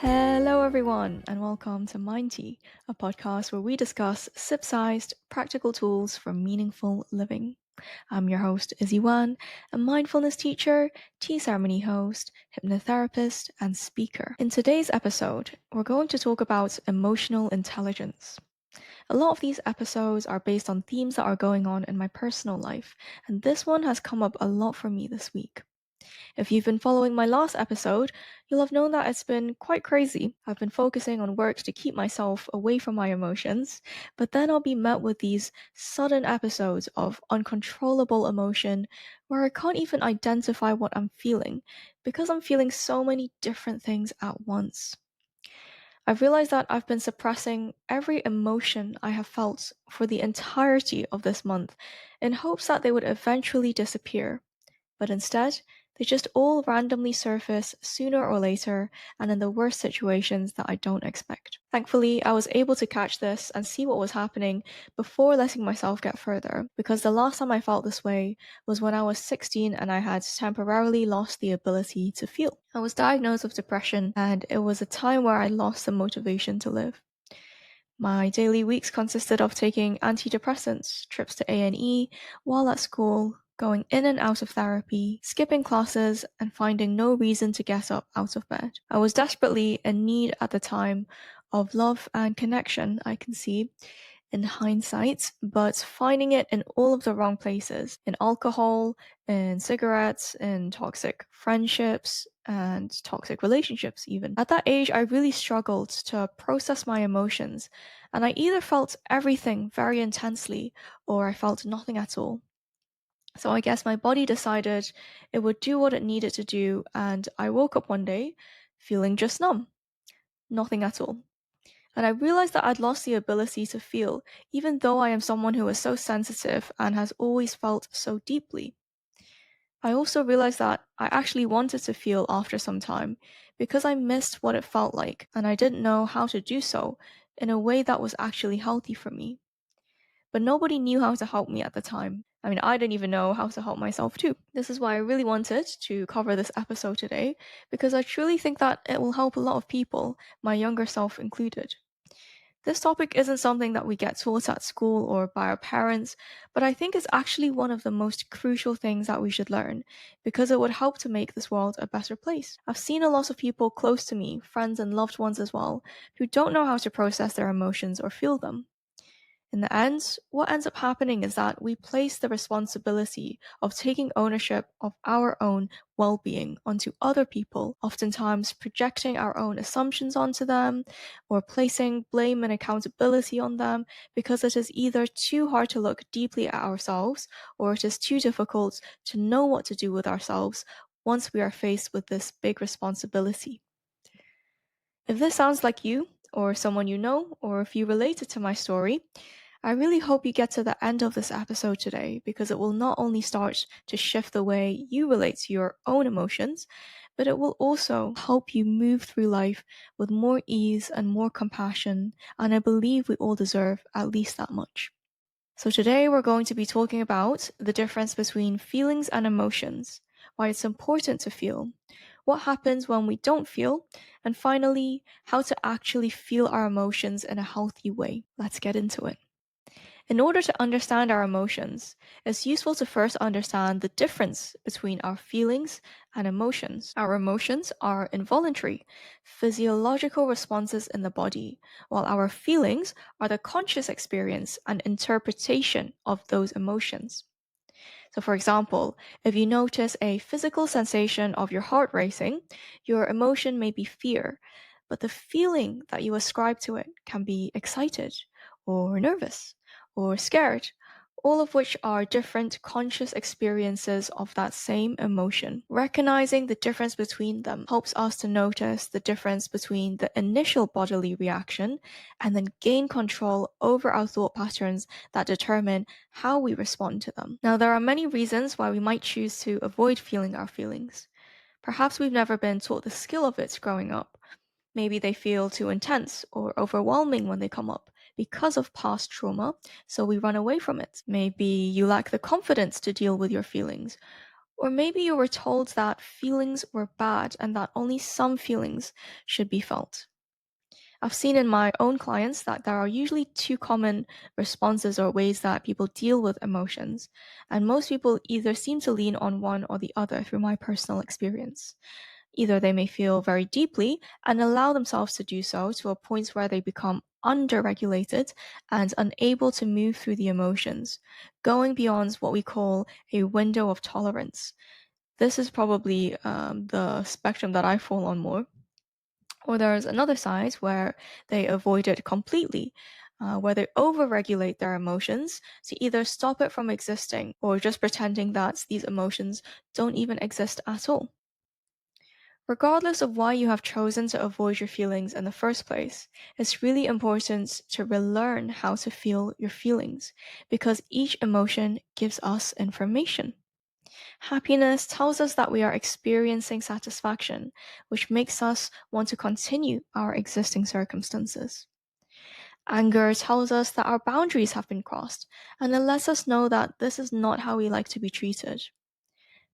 Hello, everyone, and welcome to Mind Tea, a podcast where we discuss sip sized, practical tools for meaningful living. I'm your host, Izzy Wan, a mindfulness teacher, tea ceremony host, hypnotherapist, and speaker. In today's episode, we're going to talk about emotional intelligence. A lot of these episodes are based on themes that are going on in my personal life, and this one has come up a lot for me this week. If you've been following my last episode, you'll have known that it's been quite crazy. I've been focusing on work to keep myself away from my emotions, but then I'll be met with these sudden episodes of uncontrollable emotion where I can't even identify what I'm feeling because I'm feeling so many different things at once. I've realized that I've been suppressing every emotion I have felt for the entirety of this month in hopes that they would eventually disappear, but instead, they just all randomly surface sooner or later and in the worst situations that I don't expect. Thankfully, I was able to catch this and see what was happening before letting myself get further, because the last time I felt this way was when I was 16 and I had temporarily lost the ability to feel. I was diagnosed with depression, and it was a time where I lost the motivation to live. My daily weeks consisted of taking antidepressants, trips to A&E while at school, going in and out of therapy, skipping classes, and finding no reason to get up out of bed. I was desperately in need at the time of love and connection, I can see in hindsight, but finding it in all of the wrong places, in alcohol, in cigarettes, in toxic friendships, and toxic relationships even. At that age, I really struggled to process my emotions, and I either felt everything very intensely or I felt nothing at all. So I guess my body decided it would do what it needed to do, and I woke up one day feeling just numb, nothing at all. And I realized that I'd lost the ability to feel, even though I am someone who is so sensitive and has always felt so deeply. I also realized that I actually wanted to feel after some time because I missed what it felt like and I didn't know how to do so in a way that was actually healthy for me. But nobody knew how to help me at the time. I mean, I didn't even know how to help myself too. This is why I really wanted to cover this episode today, because I truly think that it will help a lot of people, my younger self included. This topic isn't something that we get taught at school or by our parents, but I think it's actually one of the most crucial things that we should learn, because it would help to make this world a better place. I've seen a lot of people close to me, friends and loved ones as well, who don't know how to process their emotions or feel them. In the end, what ends up happening is that we place the responsibility of taking ownership of our own well being onto other people, oftentimes projecting our own assumptions onto them or placing blame and accountability on them because it is either too hard to look deeply at ourselves or it is too difficult to know what to do with ourselves once we are faced with this big responsibility. If this sounds like you, or someone you know, or if you related to my story, I really hope you get to the end of this episode today because it will not only start to shift the way you relate to your own emotions, but it will also help you move through life with more ease and more compassion, and I believe we all deserve at least that much. So today we're going to be talking about the difference between feelings and emotions, why it's important to feel, what happens when we don't feel, and finally, how to actually feel our emotions in a healthy way. Let's get into it. In order to understand our emotions, it's useful to first understand the difference between our feelings and emotions. Our emotions are involuntary, physiological responses in the body, while our feelings are the conscious experience and interpretation of those emotions. So, for example, if you notice a physical sensation of your heart racing, your emotion may be fear, but the feeling that you ascribe to it can be excited, or nervous, or scared, all of which are different conscious experiences of that same emotion. Recognizing the difference between them helps us to notice the difference between the initial bodily reaction and then gain control over our thought patterns that determine how we respond to them. Now, there are many reasons why we might choose to avoid feeling our feelings. Perhaps we've never been taught the skill of it growing up. Maybe they feel too intense or overwhelming when they come up because of past trauma, so we run away from it. Maybe you lack the confidence to deal with your feelings, Or maybe you were told that feelings were bad and that only some feelings should be felt. I've seen in my own clients that there are usually two common responses or ways that people deal with emotions, and most people either seem to lean on one or the other through my personal experience. Either they may feel very deeply and allow themselves to do so to a point where they become underregulated and unable to move through the emotions, going beyond what we call a window of tolerance. This is probably the spectrum that I fall on more. Or there's another side where they avoid it completely, where they overregulate their emotions to either stop it from existing or just pretending that these emotions don't even exist at all. Regardless of why you have chosen to avoid your feelings in the first place, it's really important to relearn how to feel your feelings because each emotion gives us information. Happiness tells us that we are experiencing satisfaction, which makes us want to continue our existing circumstances. Anger tells us that our boundaries have been crossed, and it lets us know that this is not how we like to be treated.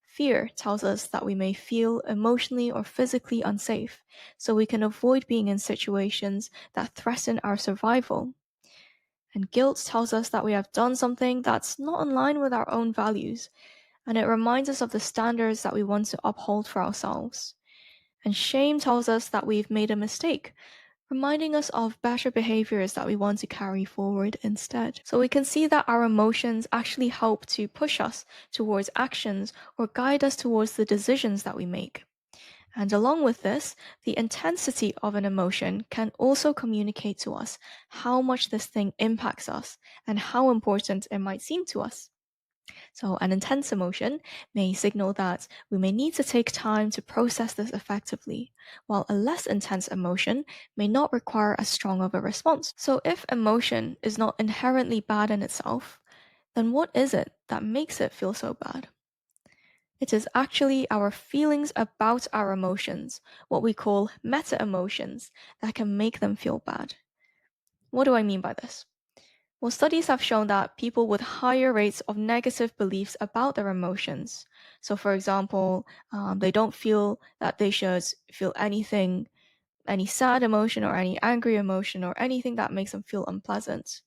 Fear tells us that we may feel emotionally or physically unsafe, so we can avoid being in situations that threaten our survival. And guilt tells us that we have done something that's not in line with our own values, and it reminds us of the standards that we want to uphold for ourselves. And shame tells us that we've made a mistake, reminding us of better behaviors that we want to carry forward instead. So we can see that our emotions actually help to push us towards actions or guide us towards the decisions that we make. And along with this, the intensity of an emotion can also communicate to us how much this thing impacts us and how important it might seem to us. So, an intense emotion may signal that we may need to take time to process this effectively, while a less intense emotion may not require as strong of a response. So, if emotion is not inherently bad in itself, then what is it that makes it feel so bad? It is actually our feelings about our emotions, what we call meta emotions, that can make them feel bad. What do I mean by this? Well, studies have shown that people with higher rates of negative beliefs about their emotions, so for example, they don't feel that they should feel anything, any sad emotion or any angry emotion or anything that makes them feel unpleasant.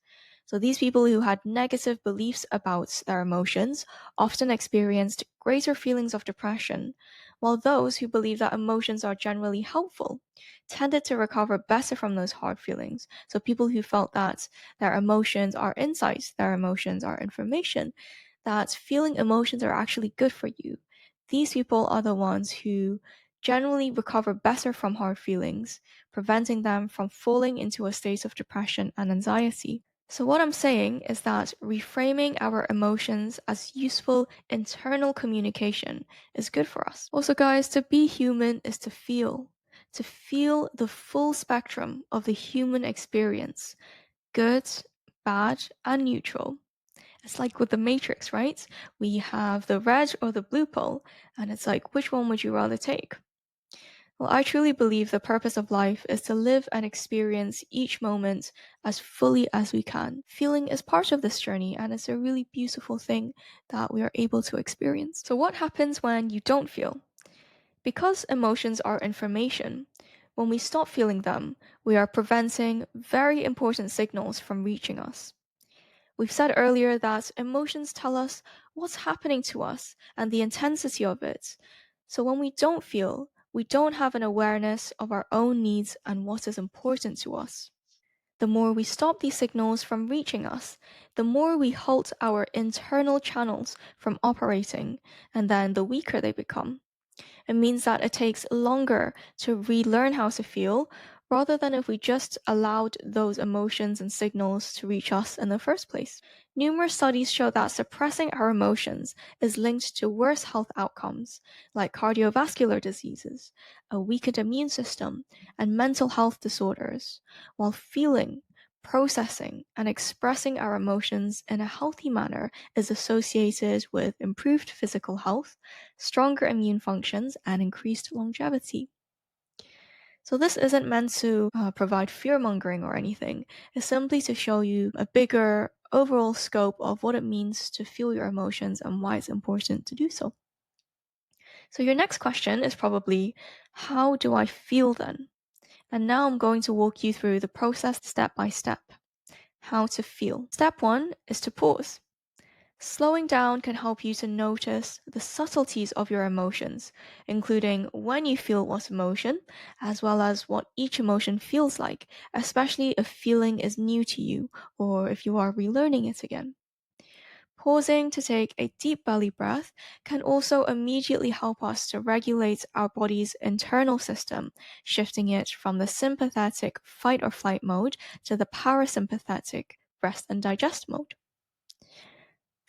So these people who had negative beliefs about their emotions often experienced greater feelings of depression, while those who believe that emotions are generally helpful tended to recover better from those hard feelings. So people who felt that their emotions are insights, their emotions are information, that feeling emotions are actually good for you. These people are the ones who generally recover better from hard feelings, preventing them from falling into a state of depression and anxiety. So, what I'm saying is that reframing our emotions as useful internal communication is good for us. Also, guys, to be human is to feel the full spectrum of the human experience good, bad, and neutral. It's like with the Matrix, right? We have the red or the blue pill, and it's like, which one would you rather take? Well, I truly believe the purpose of life is to live and experience each moment as fully as we can. Feeling is part of this journey, and it's a really beautiful thing that we are able to experience. So, what happens when you don't feel? Because emotions are information, when we stop feeling them, we are preventing very important signals from reaching us. We've said earlier that emotions tell us what's happening to us and the intensity of it. So when we don't feel, we don't have an awareness of our own needs and what is important to us. The more we stop these signals from reaching us, the more we halt our internal channels from operating, and then the weaker they become. It means that it takes longer to relearn how to feel rather than if we just allowed those emotions and signals to reach us in the first place. Numerous studies show that suppressing our emotions is linked to worse health outcomes like cardiovascular diseases, a weakened immune system, and mental health disorders, while feeling, processing, and expressing our emotions in a healthy manner is associated with improved physical health, stronger immune functions, and increased longevity. So, this isn't meant to provide fear mongering or anything. It's simply to show you a bigger overall scope of what it means to feel your emotions and why it's important to do so. So your next question is probably, how do I feel then? And now I'm going to walk you through the process step by step. How to feel. Step one is to pause. Slowing down can help you to notice the subtleties of your emotions, including when you feel what emotion, as well as what each emotion feels like, especially if feeling is new to you or if you are relearning it again. Pausing to take a deep belly breath can also immediately help us to regulate our body's internal system, shifting it from the sympathetic fight or flight mode to the parasympathetic rest and digest mode.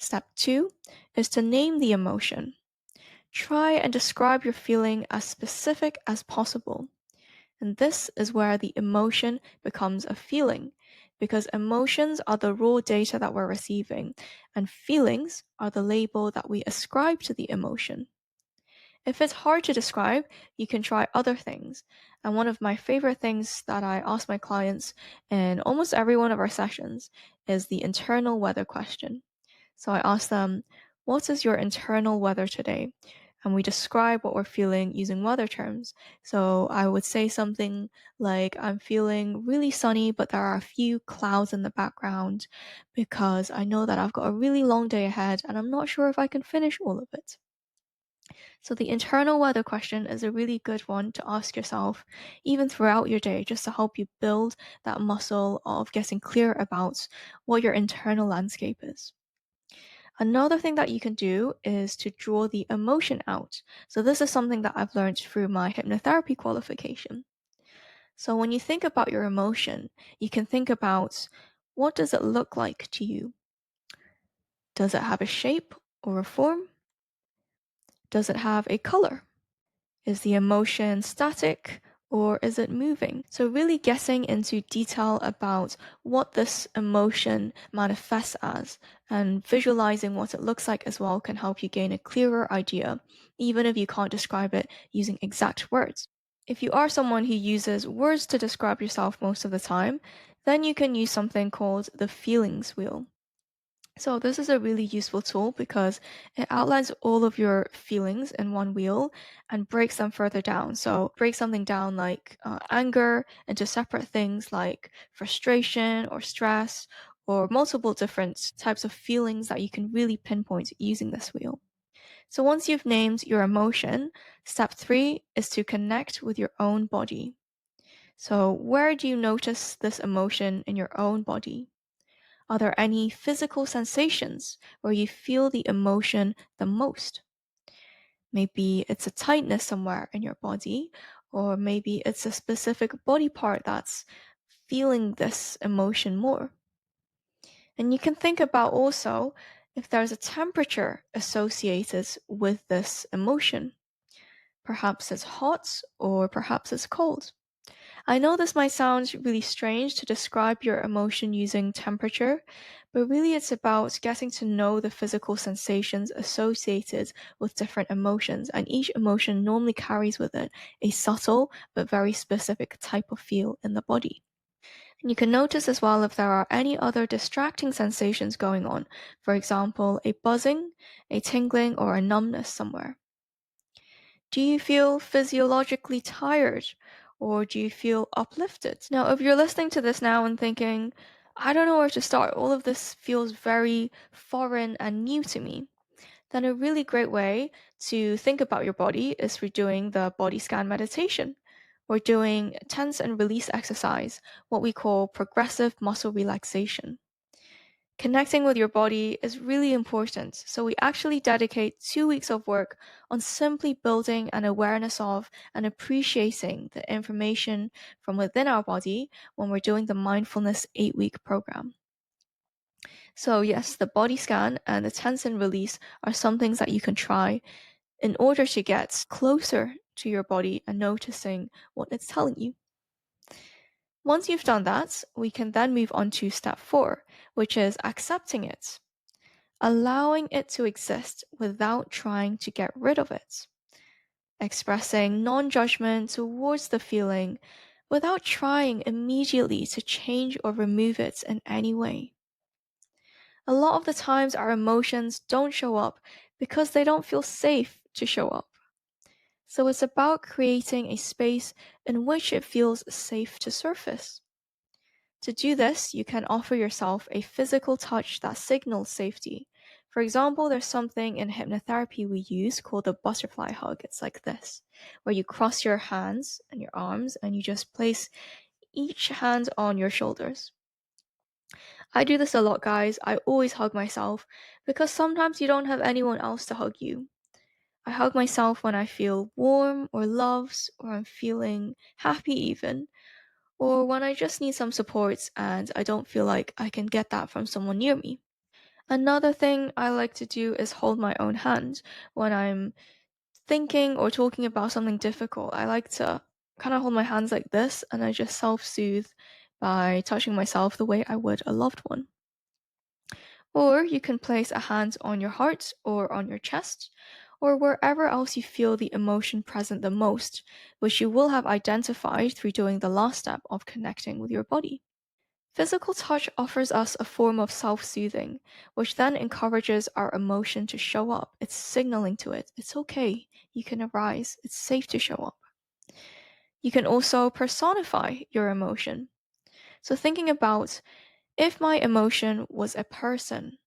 Step 2 is to name the emotion. Try and describe your feeling as specific as possible. And this is where the emotion becomes a feeling, because emotions are the raw data that we're receiving, and feelings are the label that we ascribe to the emotion. If it's hard to describe, you can try other things. And one of my favorite things that I ask my clients in almost every one of our sessions is the internal weather question. So I ask them, what is your internal weather today? And we describe what we're feeling using weather terms. So I would say something like, I'm feeling really sunny, but there are a few clouds in the background because I know that I've got a really long day ahead and I'm not sure if I can finish all of it. So the internal weather question is a really good one to ask yourself, even throughout your day, just to help you build that muscle of getting clear about what your internal landscape is. Another thing that you can do is to draw the emotion out. So this is something that I've learned through my hypnotherapy qualification. So when you think about your emotion, you can think about, what does it look like to you? Does it have a shape or a form? Does it have a color? Is the emotion static or is it moving? So really getting into detail about what this emotion manifests as and visualizing what it looks like as well can help you gain a clearer idea, even if you can't describe it using exact words. If you are someone who uses words to describe yourself most of the time, then you can use something called the feelings wheel. So this is a really useful tool because it outlines all of your feelings in one wheel and breaks them further down. So break something down like anger into separate things like frustration or stress or multiple different types of feelings that you can really pinpoint using this wheel. So once you've named your emotion, step 3 is to connect with your own body. So where do you notice this emotion in your own body? Are there any physical sensations where you feel the emotion the most? Maybe it's a tightness somewhere in your body, or maybe it's a specific body part that's feeling this emotion more. And you can think about also if there's a temperature associated with this emotion. Perhaps it's hot or perhaps it's cold. I know this might sound really strange to describe your emotion using temperature, but really it's about getting to know the physical sensations associated with different emotions, and each emotion normally carries with it a subtle but very specific type of feel in the body. And you can notice as well if there are any other distracting sensations going on, for example, a buzzing, a tingling, or a numbness somewhere. Do you feel physiologically tired or do you feel uplifted? Now, if you're listening to this now and thinking, I don't know where to start, all of this feels very foreign and new to me, then a really great way to think about your body is through doing the body scan meditation or doing tense and release exercise, what we call progressive muscle relaxation. Connecting with your body is really important, so we actually dedicate 2 weeks of work on simply building an awareness of and appreciating the information from within our body when we're doing the Mindfulness 8-week program. So yes, the body scan and the tense and release are some things that you can try in order to get closer to your body and noticing what it's telling you. Once you've done that, we can then move on to step 4, which is accepting it. Allowing it to exist without trying to get rid of it, expressing non-judgment towards the feeling without trying immediately to change or remove it in any way. A lot of the times our emotions don't show up because they don't feel safe to show up. So it's about creating a space in which it feels safe to surface. To do this, you can offer yourself a physical touch that signals safety. For example, there's something in hypnotherapy we use called the butterfly hug. It's like this, where you cross your hands and your arms and you just place each hand on your shoulders. I do this a lot, guys. I always hug myself because sometimes you don't have anyone else to hug you. I hug myself when I feel warm or loved, or I'm feeling happy even, or when I just need some support and I don't feel like I can get that from someone near me. Another thing I like to do is hold my own hand when I'm thinking or talking about something difficult. I like to kind of hold my hands like this and I just self soothe by touching myself the way I would a loved one. Or you can place a hand on your heart or on your chest, or wherever else you feel the emotion present the most, which you will have identified through doing the last step of connecting with your body. Physical touch offers us a form of self soothing, which then encourages our emotion to show up. It's signaling to it, it's okay, you can arise, it's safe to show up. You can also personify your emotion. So, thinking about if my emotion was a person,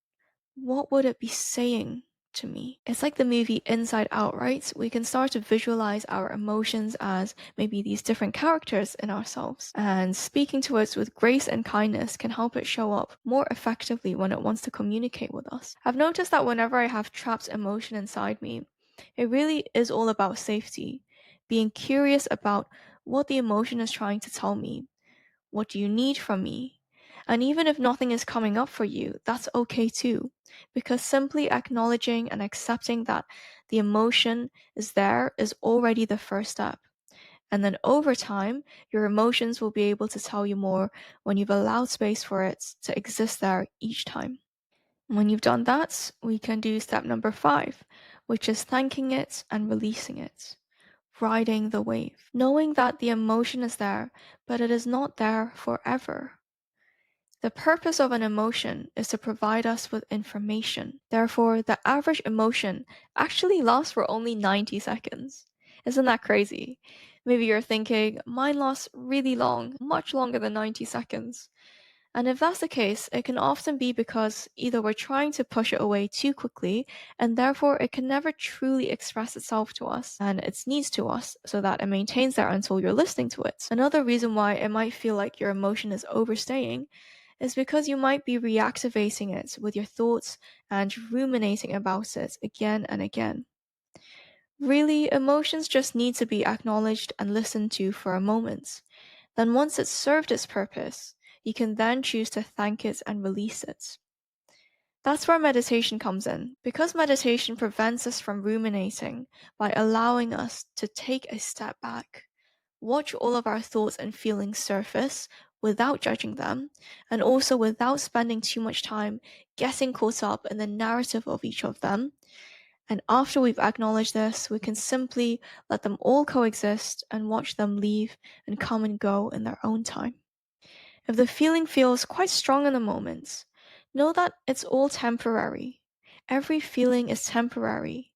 what would it be saying to me? It's like the movie Inside Out, right? We can start to visualize our emotions as maybe these different characters in ourselves. And speaking to us with grace and kindness can help it show up more effectively when it wants to communicate with us. I've noticed that whenever I have trapped emotion inside me, it really is all about safety, being curious about what the emotion is trying to tell me. What do you need from me? And even if nothing is coming up for you, that's okay too. Because simply acknowledging and accepting that the emotion is there is already the first step. And then over time, your emotions will be able to tell you more when you've allowed space for it to exist there each time. When you've done that, we can do step number 5, which is thanking it and releasing it. Riding the wave, knowing that the emotion is there, but it is not there forever. The purpose of an emotion is to provide us with information. Therefore, the average emotion actually lasts for only 90 seconds. Isn't that crazy? Maybe you're thinking, mine lasts really long, much longer than 90 seconds. And if that's the case, it can often be because either we're trying to push it away too quickly, and therefore it can never truly express itself to us and its needs to us, so that it maintains there until you're listening to it. Another reason why it might feel like your emotion is overstaying is because you might be reactivating it with your thoughts and ruminating about it again and again. Really, emotions just need to be acknowledged and listened to for a moment. Then once it's served its purpose, you can then choose to thank it and release it. That's where meditation comes in, because meditation prevents us from ruminating by allowing us to take a step back, watch all of our thoughts and feelings surface without judging them, and also without spending too much time getting caught up in the narrative of each of them. And after we've acknowledged this, we can simply let them all coexist and watch them leave and come and go in their own time. If the feeling feels quite strong in the moment, know that it's all temporary. Every feeling is temporary.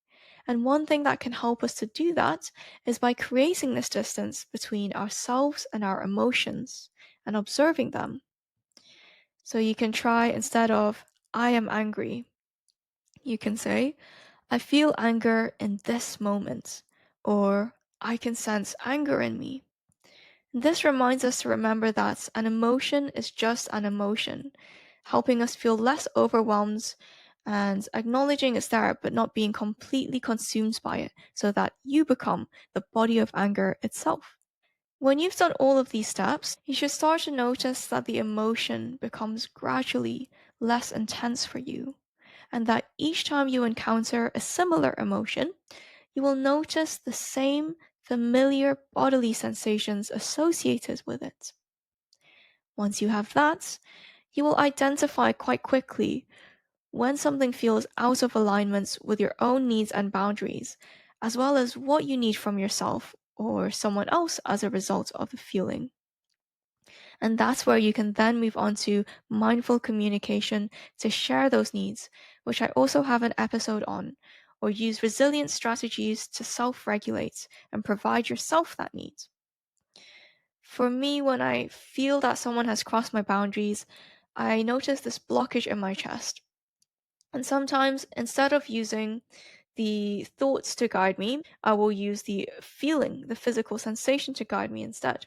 And one thing that can help us to do that is by creating this distance between ourselves and our emotions and observing them. So you can try, instead of, I am angry, you can say, I feel anger in this moment, or I can sense anger in me. This reminds us to remember that an emotion is just an emotion, helping us feel less overwhelmed and acknowledging it's there but not being completely consumed by it, so that you become the body of anger itself. When you've done all of these steps, you should start to notice that the emotion becomes gradually less intense for you, and that each time you encounter a similar emotion, you will notice the same familiar bodily sensations associated with it. Once you have that, you will identify quite quickly when something feels out of alignment with your own needs and boundaries, as well as what you need from yourself or someone else as a result of the feeling. And that's where you can then move on to mindful communication to share those needs, which I also have an episode on, or use resilient strategies to self-regulate and provide yourself that need. For me, when I feel that someone has crossed my boundaries, I notice this blockage in my chest. And sometimes, instead of using the thoughts to guide me, I will use the feeling, the physical sensation to guide me instead.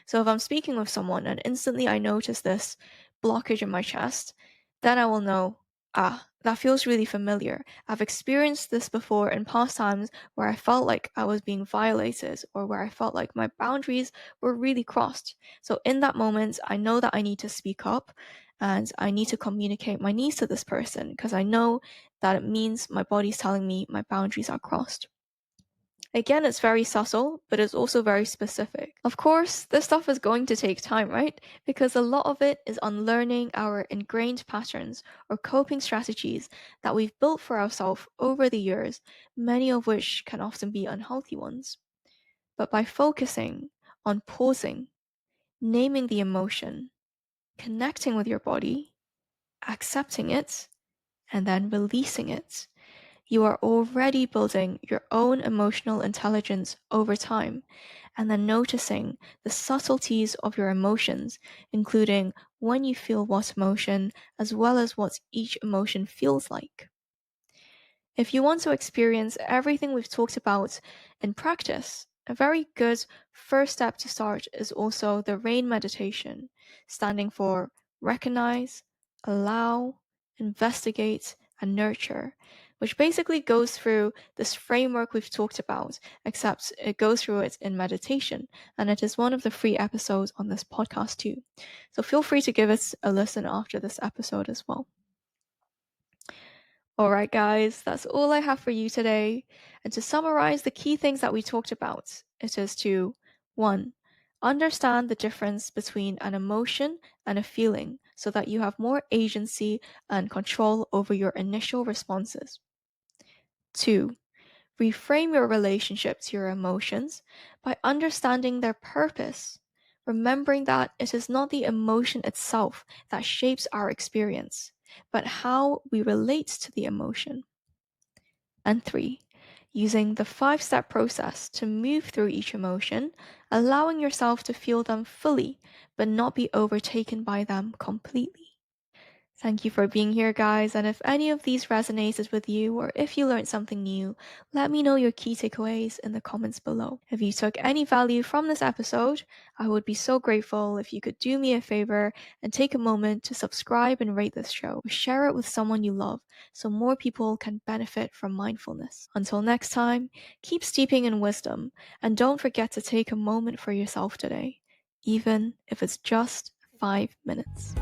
So if I'm speaking with someone and instantly I notice this blockage in my chest, then I will know, that feels really familiar. I've experienced this before in past times where I felt like I was being violated or where I felt like my boundaries were really crossed. So in that moment, I know that I need to speak up and I need to communicate my needs to this person because I know that it means my body's telling me my boundaries are crossed. Again, it's very subtle, but it's also very specific. Of course, this stuff is going to take time, right? Because a lot of it is unlearning our ingrained patterns or coping strategies that we've built for ourselves over the years, many of which can often be unhealthy ones. But by focusing on pausing, naming the emotion, connecting with your body, accepting it, and then releasing it, you are already building your own emotional intelligence over time, and then noticing the subtleties of your emotions, including when you feel what emotion, as well as what each emotion feels like. If you want to experience everything we've talked about in practice, a very good first step to start is also the RAIN meditation, standing for recognize, allow, investigate, and nurture, which basically goes through this framework we've talked about, except it goes through it in meditation, and it is one of the free episodes on this podcast too. So feel free to give it a listen after this episode as well. Alright, guys, that's all I have for you today. And to summarize the key things that we talked about, it is to 1. Understand the difference between an emotion and a feeling so that you have more agency and control over your initial responses. 2. Reframe your relationship to your emotions by understanding their purpose, remembering that it is not the emotion itself that shapes our experience, but how we relate to the emotion. And 3, using the 5-step process to move through each emotion, allowing yourself to feel them fully, but not be overtaken by them completely. Thank you for being here, guys, and if any of these resonated with you or if you learned something new, let me know your key takeaways in the comments below. If you took any value from this episode, I would be so grateful if you could do me a favor and take a moment to subscribe and rate this show. Share it with someone you love so more people can benefit from mindfulness. Until next time, keep steeping in wisdom and don't forget to take a moment for yourself today, even if it's just 5 minutes.